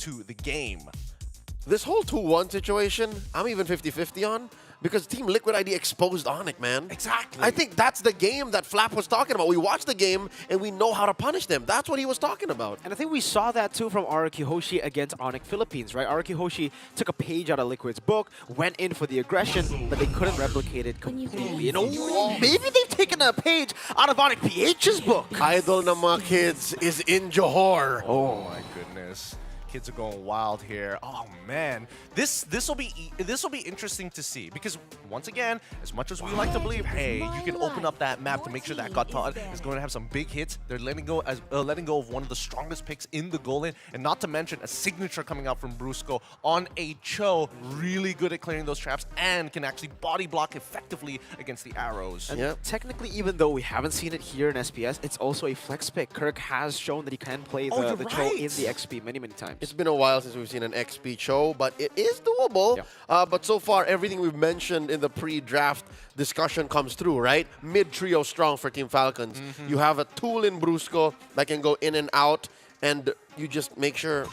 to the game. This whole 2-1 situation, I'm even 50-50 on, because Team Liquid ID exposed Onyx, man. Exactly. I think that's the game that Flap was talking about. We watched the game, and we know how to punish them. That's what he was talking about. And I think we saw that too from Araki Hoshi against Onyx Philippines, right? Araki Hoshi took a page out of Liquid's book, went in for the aggression, but they couldn't replicate it completely. You know, maybe they've taken a page out of Onyx PH's book. Idol ng mga kids is in Johor. Oh my goodness. Kids are going wild here. Oh man, this will be interesting to see, because once again, as much as we like to believe, hey, you can open up that map to make sure that Gatot is going to have some big hits. They're letting go of one of the strongest picks in the goal lane, and not to mention a signature coming out from Brusco on a Cho, really good at clearing those traps and can actually body block effectively against the arrows. And technically, even though we haven't seen it here in SPS, it's also a flex pick. Kirk has shown that he can play the Cho in the XP many times. It's been a while since we've seen an XP Cho, but it is doable. Yeah. But so far, everything we've mentioned in the pre-draft discussion comes through, right? Mid-trio strong for Team Falcons. You have a tool in Brusco that can go in and out, and you just make sure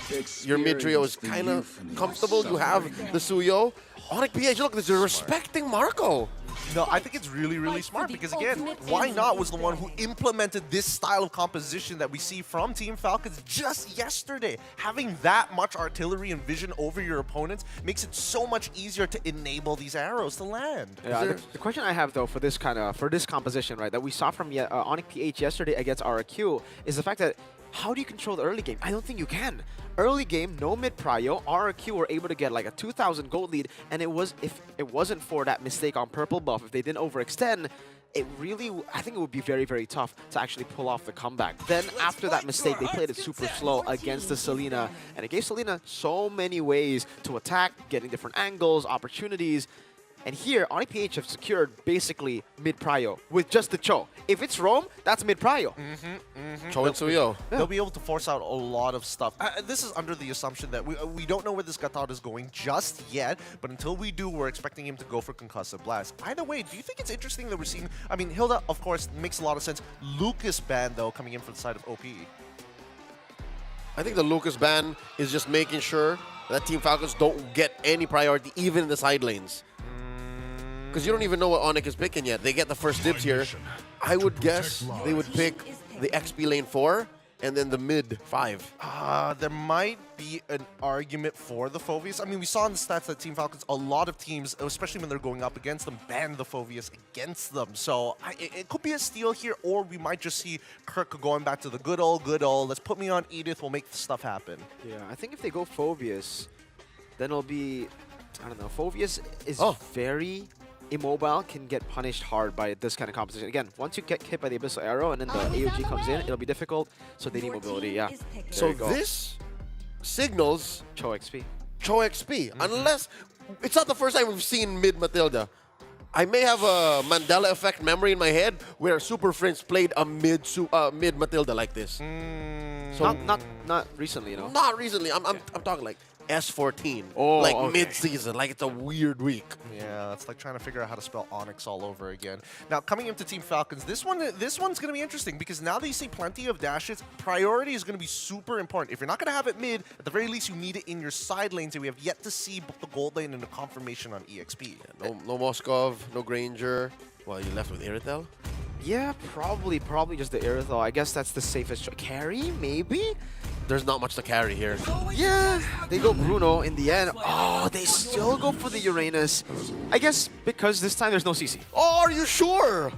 your mid-trio is kind of comfortable. You have the Suyo. Onyx PH, look, they're respecting Marco. No, I think it's really smart, because again, Why Not was the one who implemented this style of composition that we see from Team Falcons just yesterday. Having that much artillery and vision over your opponents makes it so much easier to enable these arrows to land. Yeah, the question I have though for this composition, right, that we saw from Onyx PH yesterday against RQ is the fact that how do you control the early game? I don't think you can. Early game, no mid-prio, RQ were able to get like a 2,000 gold lead, and if it wasn't for that mistake on purple buff, if they didn't overextend, I think it would be very tough to actually pull off the comeback. Then after that mistake, they played it super slow against the Selena, and it gave Selena so many ways to attack, getting different angles, opportunities. And here, Onyx PH have secured basically mid-prio with just the Cho. If it's Rome, that's mid-prio. Cho and Suyo. They'll be able to force out a lot of stuff. This is under the assumption that we don't know where this Gatot is going just yet, but until we do, we're expecting him to go for Concussive Blast. Either way, do you think it's interesting that we're seeing... I mean, Hilda, of course, makes a lot of sense. Lucas ban, though, coming in from the side of OP. I think the Lucas ban is just making sure that Team Falcons don't get any priority, even in the side lanes. Because you don't even know what Onyx is picking yet. They get the first dibs here. I would guess they would pick the XP lane 4 and then the mid 5. There might be an argument for the Phoveus. I mean, we saw in the stats that Team Falcons, a lot of teams, especially when they're going up against them, ban the Phoveus against them. So it could be a steal here, or we might just see Kirk going back to the good old, let's put me on Edith, we'll make the stuff happen. Yeah, I think if they go Phoveus, then it'll be, I don't know, Phoveus is very immobile, can get punished hard by this kind of composition. Again, once you get hit by the Abyssal Arrow and then the AOG comes in, it'll be difficult, so they need mobility, yeah. So this signals Cho XP. Cho XP, unless it's not the first time we've seen mid Matilda. I may have a Mandela effect memory in my head where Super Friends played a mid Matilda like this. So not recently, you know. Not recently. I'm talking like S14, mid-season, like it's a weird week. Yeah, it's like trying to figure out how to spell Onyx all over again. Now, coming into Team Falcons, this one's going to be interesting, because now that you see plenty of dashes, priority is going to be super important. If you're not going to have it mid, at the very least, you need it in your side lanes, and we have yet to see both the gold lane and the confirmation on EXP. Yeah, no Moskov, no Granger. Well, you left with Iritel? Yeah, probably just the Irithel. I guess that's the safest choice. Carry, maybe? There's not much to carry here. Yeah, they go Bruno in the end. Oh, they still go for the Uranus. I guess because this time there's no CC. Oh, are you sure?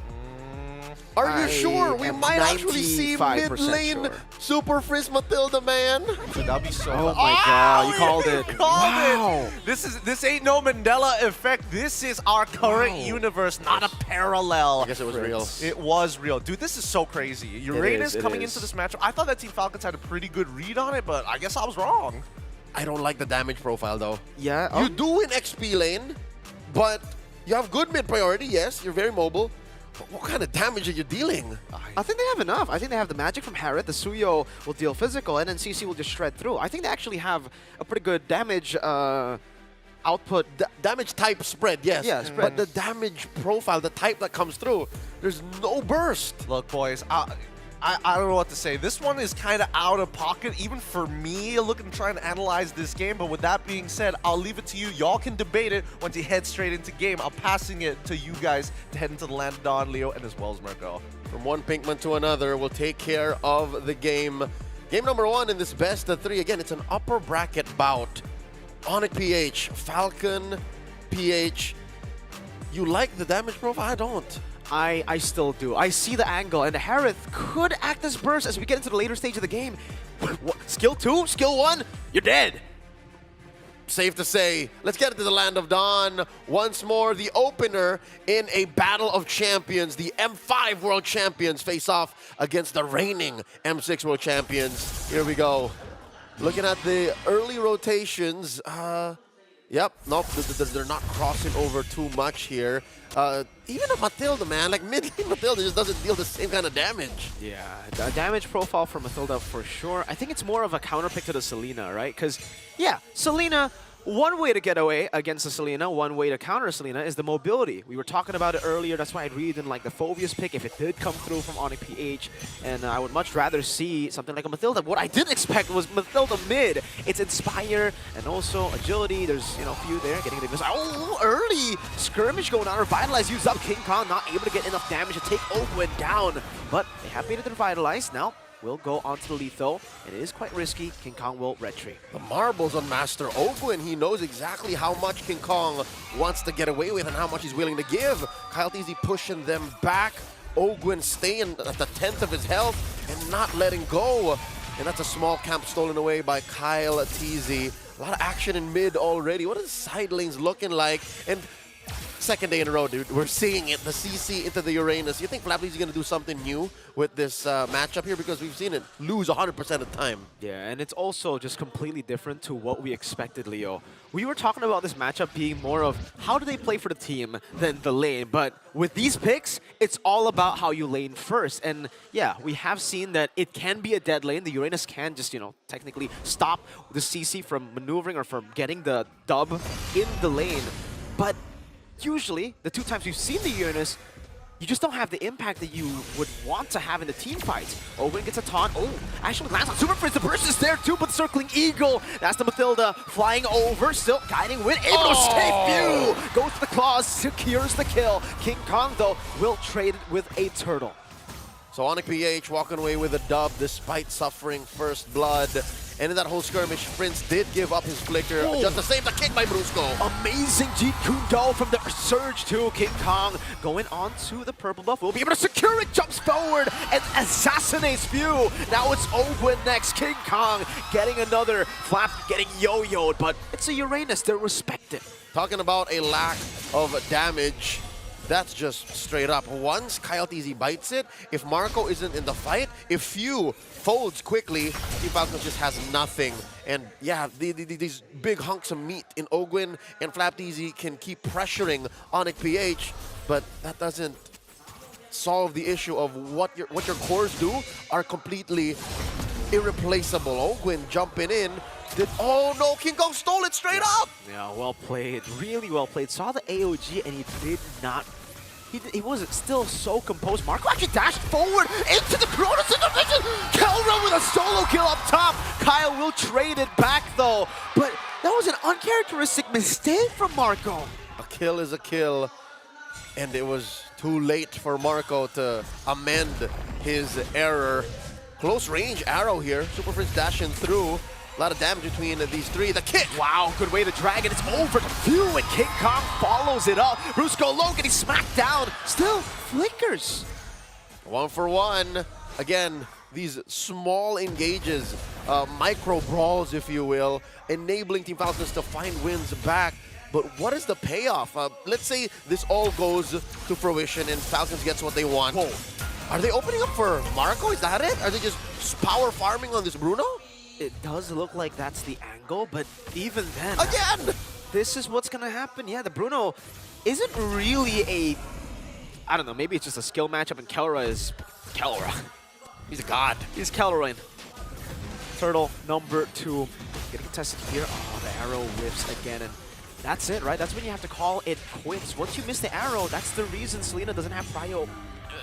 Are you sure? We might actually see mid-lane Super Frizz Matilda, man. That'd be so Oh my god, you called it. Wow. This ain't no Mandela effect. This is our current universe, not a parallel. I guess it was real. It was real. Dude, this is so crazy. Uranus coming into this matchup. I thought that Team Falcons had a pretty good read on it, but I guess I was wrong. I don't like the damage profile, though. Yeah. You do in XP lane, but you have good mid priority, yes. You're very mobile. But what kind of damage are you dealing? I think they have enough. I think they have the magic from Harriet. The Suyo will deal physical, and then CC will just shred through. I think they actually have a pretty good damage output. Damage type spread, yes. Yeah, spread. But the damage profile, the type that comes through, there's no burst. Look, boys, I don't know what to say. This one is kind of out of pocket, even for me, looking to try and analyze this game. But with that being said, I'll leave it to you. Y'all can debate it once you head straight into game. I'm passing it to you guys to head into the land of Don, Leo, and as well as Marco. From one Pinkman to another, we'll take care of the game. Game number 1 in this best of 3. Again, it's an upper bracket bout. Onyx PH, Falcon, PH. You like the damage profile? I don't. I still do. I see the angle, and Harith could act as burst as we get into the later stage of the game. What, skill 2? Skill 1? You're dead. Safe to say, let's get into the land of Dawn. Once more, the opener in a battle of champions. The M5 World Champions face off against the reigning M6 World Champions. Here we go. Looking at the early rotations, yep, nope, they're not crossing over too much here. Even a Matilda, man, like mid-lane Matilda just doesn't deal the same kind of damage. Yeah, the damage profile for Matilda for sure. I think it's more of a counterpick to the Selena, right? Because, yeah, Selena, one way to get away against the Selena, one way to counter Selena is the mobility. We were talking about it earlier. That's why I really didn't like the Phobius pick if it did come through from Onyx PH. And I would much rather see something like a Matilda. What I didn't expect was Matilda mid. It's Inspire and also Agility. There's, you know, a few there getting the early skirmish going on. Revitalize used up. King Kong not able to get enough damage to take Ogwin down. But they have made it to Revitalize. Now will go onto the lethal, and it is quite risky. King Kong will retreat. The marbles on Master Ogwin. He knows exactly how much King Kong wants to get away with and how much he's willing to give. Kyle Teasy pushing them back. Ogwin staying at the 10th of his health and not letting go. And that's a small camp stolen away by Kyle Teasy. A lot of action in mid already. What are the side lanes looking like? And second day in a row, dude. We're seeing it. The CC into the Uranus. You think FLCN is going to do something new with this matchup here? Because we've seen it lose 100% of the time. Yeah, and it's also just completely different to what we expected, Leo. We were talking about this matchup being more of how do they play for the team than the lane. But with these picks, it's all about how you lane first. And yeah, we have seen that it can be a dead lane. The Uranus can just, you know, technically stop the CC from maneuvering or from getting the dub in the lane. But usually, the 2 times we've seen the Uranus, you just don't have the impact that you would want to have in the team fights. Owen gets a taunt. Oh, actually lands on Super Frizz. The burst is there too, but Circling Eagle. That's the Matilda flying over, still guiding with able to save View. Goes to the claws, secures the kill. King Kong, though, will trade it with a turtle. So Onyx PH walking away with a dub despite suffering first blood. And in that whole skirmish, Prince did give up his flicker just to save the kick by Brusco. Amazing Jeet Kune Do from the Surge to King Kong. Going on to the purple buff. Will be able to secure it. Jumps forward and assassinates View. Now it's Ogwin next. King Kong getting another flap, getting yo-yoed. But it's a Uranus. They're respected. Talking about a lack of damage. That's just straight up. Once Kyle Teasy bites it, if Marco isn't in the fight, if Few folds quickly, Team Falcon just has nothing. And yeah, these big hunks of meat in Ogwin and FLCN can keep pressuring Onyx PH, but that doesn't solve the issue of what your cores do are completely irreplaceable. Ogwin jumping in. Oh no, King Kong stole it straight up! Yeah, well played. Really well played. Saw the AOG and he did not. He was still so composed. Marco actually dashed forward into the Cronus intervention! Kelra with a solo kill up top! Kyle will trade it back though. But that was an uncharacteristic mistake from Marco. A kill is a kill. And it was too late for Marco to amend his error. Close range arrow here. Super Prince dashing through. A lot of damage between these 3. The kick! Wow, good way to drag it. It's over to Few, and King Kong follows it up. Brusco low getting smacked down. Still flickers. 1 for 1. Again, these small engages, micro brawls, if you will, enabling Team Falcons to find wins back. But what is the payoff? Let's say this all goes to fruition and Falcons gets what they want. Whoa. Are they opening up for Marco? Is that it? Are they just power farming on this Bruno? It does look like that's the angle, but even then... Again! This is what's going to happen. Yeah, the Bruno isn't really a... I don't know, maybe it's just a skill matchup, and Kelra is... Kelra. He's a god. He's Kelroin. Turtle number 2. Getting contested here. Oh, the arrow whips again, and that's it, right? That's when you have to call it quits. Once you miss the arrow, that's the reason Selena doesn't have prio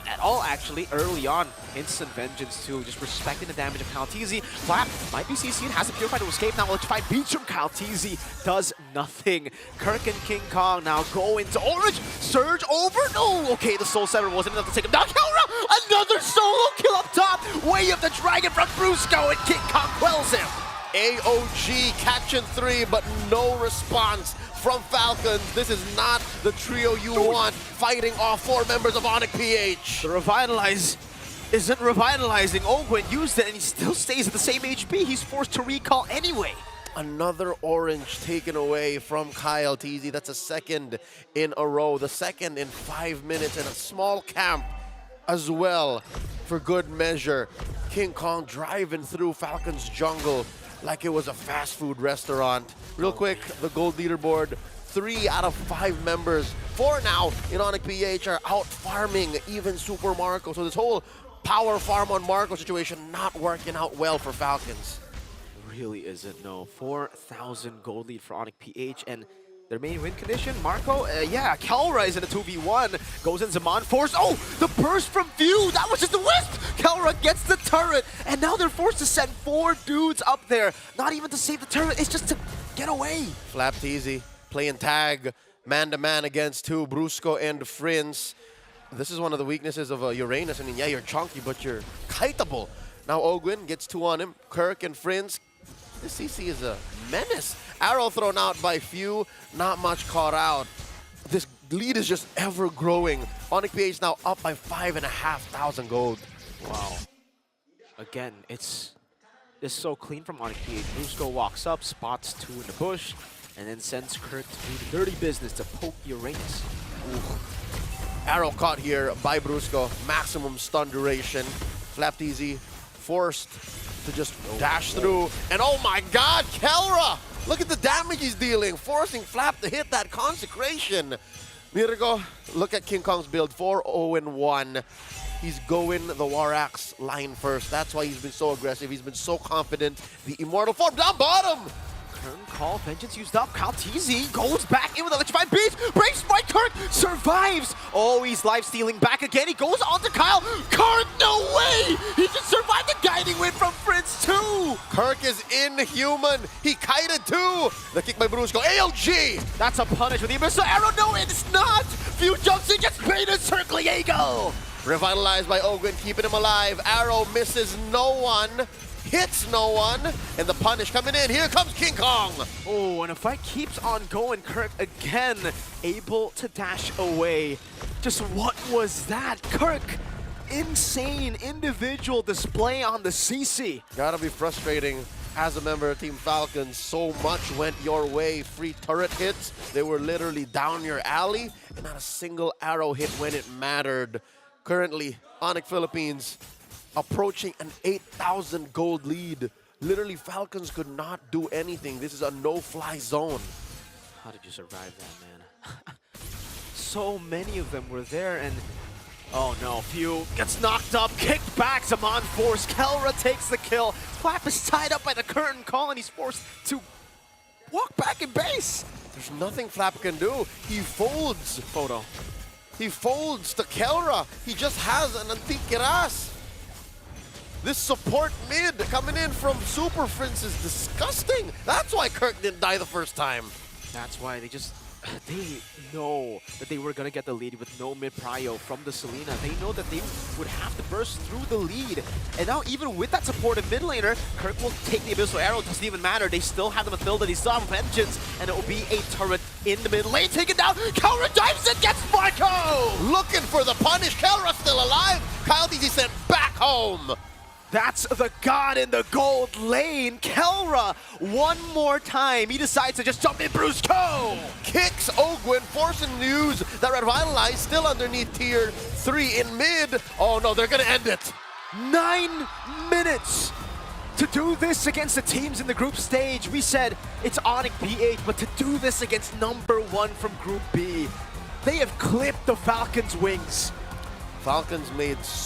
at all, actually, early on. instant vengeance too, just respecting the damage of Kaltizi. Flap might be CC'd, has a Purify to escape now. Electrified beats from Kaltizi, does nothing. Kirk and King Kong now go into orange. Surge over, no! Okay, the Soul Sever wasn't enough to take him down. Kelra, another solo kill up top. Way of the Dragon from Brusco, and King Kong quells him. AOG catching 3, but no response from Falcons. This is not the trio you want fighting off 4 members of Onyx PH. The Revitalize isn't revitalizing. Ogwen used it and he still stays at the same HP. He's forced to recall anyway. Another orange taken away from Kyle TZ. That's a second in a row. The second in 5 minutes, and a small camp as well for good measure. King Kong driving through Falcons jungle like it was a fast food restaurant. Real quick, the gold leaderboard, 3 out of 5 members, 4 now in Onyx PH are out farming even Super Marco. So this whole power farm on Marco situation not working out well for Falcons. Really isn't, no. 4,000 gold lead for Onyx PH, and their main win condition, Marco, yeah, Kelra is in a 2v1, goes in Zaman, forced, oh, the burst from View, that was just a wisp! Kelra gets the turret, and now they're forced to send 4 dudes up there, not even to save the turret, it's just to get away. Flap TZ playing tag, man-to-man against 2, Brusco and Frinz. This is one of the weaknesses of Uranus. I mean, yeah, you're chunky, but you're kiteable. Now Ogwen gets 2 on him, Kirk and Frinz. This CC is a menace. Arrow thrown out by Few, not much caught out. This lead is just ever growing. Onyx PH now up by 5,500 gold. Wow. Again, it's so clean from Onyx PH. Brusco walks up, spots 2 in the bush, and then sends Kirk to do the dirty business to poke Uranus. Ooh. Arrow caught here by Brusco. Maximum stun duration. Flap TZ forced to just dash through. And oh my god, Kelra! Look at the damage he's dealing, forcing Flap to hit that consecration. Mirgo, look at King Kong's build, 4-0-1. He's going the War Axe line first. That's why he's been so aggressive. He's been so confident. The Immortal form down bottom! Turn call, vengeance used up. Kaltizi goes back in with electrified beats. Breaks by Kirk, survives. Oh, he's life stealing back again. He goes on to Kyle. Kirk, no way! He just survived the guiding win from Fritz too. Kirk is inhuman. He kited too. The kick by Brusco. AOG! That's a punish with the Abyssal Arrow. No, it's not. Few jumps in, gets baited, circling eagle. Revitalized by Ogwen, keeping him alive. Arrow misses no one. Hits no one, and the punish coming in. Here comes King Kong. Oh, and the fight keeps on going. Kirk again able to dash away. Just what was that? Kirk, insane individual display on the CC. Gotta be frustrating as a member of Team Falcons. So much went your way. Free turret hits. They were literally down your alley, and not a single arrow hit when it mattered. Currently, Onyx Philippines approaching an 8,000 gold lead. Literally, Falcons could not do anything. This is a no-fly zone. How did you survive that, man? So many of them were there, and oh no, Few gets knocked up, kicked back, Zaman force. Kelra takes the kill. Flap is tied up by the curtain call, and he's forced to walk back in base. There's nothing Flap can do. He folds. Photo. He folds to Kelra. He just has an Antiquiras. This support mid coming in from Super Frinz is disgusting. That's why Kirk didn't die the first time. That's why they know that they were going to get the lead with no mid-prio from the Selena. They know that they would have to burst through the lead. And now even with that supportive mid laner, Kirk will take the Abyssal Arrow. Doesn't even matter. They still have the Mathilda. They still have Vengeance. And it will be a turret in the mid lane. Taken down. Kelra dives and gets Marco! Looking for the punish. Kelra still alive. Kyle DZ sent back home. That's the god in the gold lane. Kelra, one more time. He decides to just jump in Brusco. Kicks Ogwen, forcing news that Revitalize still underneath tier 3 in mid. Oh no, they're gonna end it. 9 minutes to do this against the teams in the group stage. We said it's Onyx PH, but to do this against #1 from Group B, they have clipped the Falcons' wings. Falcons made